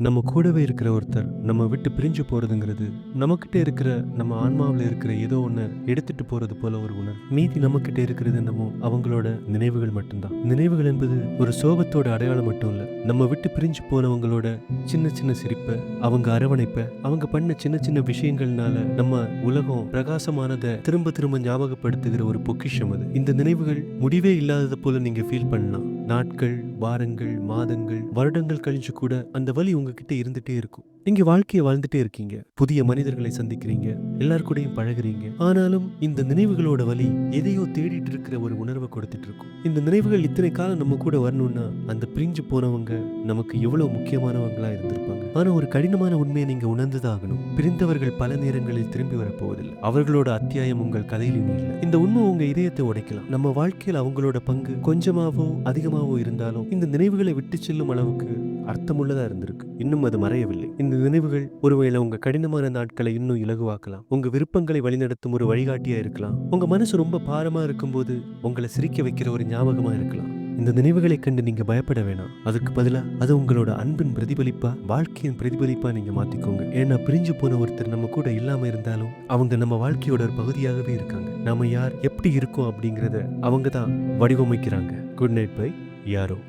நம்ம கூடவே இருக்கிற ஒருத்தர் நம்ம விட்டு பிரிஞ்சு போறதுங்கிறது நம்மகிட்ட இருக்கிற நம்ம ஆன்மாவில் இருக்கிற ஏதோ ஒன்று எடுத்துட்டு போறது போல ஒரு உணர்வு. மீதி நம்மகிட்ட இருக்கிறது என்னமோ அவங்களோட நினைவுகள் மட்டும்தான். நினைவுகள் என்பது ஒரு சோகத்தோட அடையாளம் மட்டும் இல்ல, நம்ம விட்டு பிரிஞ்சு போனவங்களோட சின்ன சின்ன சிரிப்பை, அவங்க அரவணைப்பை, அவங்க பண்ண சின்ன சின்ன விஷயங்கள்னால நம்ம உலகம் பிரகாசமானதை திரும்ப திரும்ப ஞாபகப்படுத்துகிற ஒரு பொக்கிஷம் அது. இந்த நினைவுகள் முடிவே இல்லாதது போல நீங்க ஃபீல் பண்ணலாம். நாட்கள், வாரங்கள், மாதங்கள், வருடங்கள் கழிஞ்சு கூட அந்த வலி உங்ககிட்ட இருந்துட்டே இருக்கும். நீங்க வாழ்க்கையை வாழ்ந்துட்டே இருக்கீங்க, புதிய மனிதர்களை சந்திக்கிறீங்க, எல்லார் கூடயும் பழகுறீங்க. ஆனாலும் இந்த நினைவுகளோட வலி எதையோ தேடிட்டு இருக்கிற ஒரு உணர்வை கொடுத்துட்டு இருக்கும். இந்த நினைவுகள் இத்தனை காலம் நம்ம கூட வரணும்னா அந்த பிரிஞ்சு போனவங்க நமக்கு எவ்வளவு முக்கியமானவங்களா இருந்திருப்பாங்க. ஆனா ஒரு கடினமான உண்மையை நீங்க உணர்ந்துதாகணும். பிரிந்தவர்கள் பல நேரங்களில் திரும்பி வரப்போவதில்லை. அவர்களோட அத்தியாயம் உங்கள் கதையில் இனி இல்லை. இந்த உண்மை உங்க இதயத்தை உடைக்கலாம். நம்ம வாழ்க்கையில் அவங்களோட பங்கு கொஞ்சமாவோ அதிகமாவோ இருந்தாலும் இந்த நினைவுகளை விட்டு செல்லும் அளவுக்கு அர்த்தமுள்ளதா இருந்திருக்கு. இன்னும் அது மறையவில்லை. இந்த நினைவுகள் ஒருவேளை உங்க கடினமான நாட்களை இன்னும் இலகுவாக்கலாம். உங்க விருப்பங்களை வழிநடத்தும் ஒரு வழிகாட்டியா இருக்கலாம். உங்க மனசு ரொம்ப பாரமா இருக்கும்போது உங்களை சிரிக்க வைக்கிற ஒரு ஞாபகமா இருக்கலாம். இந்த நினைவுகளை கண்டு நீங்க பயப்பட வேணாம். அதுக்கு பதிலா அது உங்களோட அன்பின் பிரதிபலிப்பா, வாழ்க்கையின் பிரதிபலிப்பா நீங்க மாத்திக்கோங்க. ஏன்னா பிரிஞ்சு போன ஒருத்தர் நம்ம கூட இல்லாம இருந்தாலும் அவங்க நம்ம வாழ்க்கையோட ஒரு பகுதியாகவே இருக்காங்க. நாம யார், எப்படி இருக்கோம் அப்படிங்கறத அவங்க தான் வடிவமைக்கிறாங்க. குட் நைட் பை யாரோ.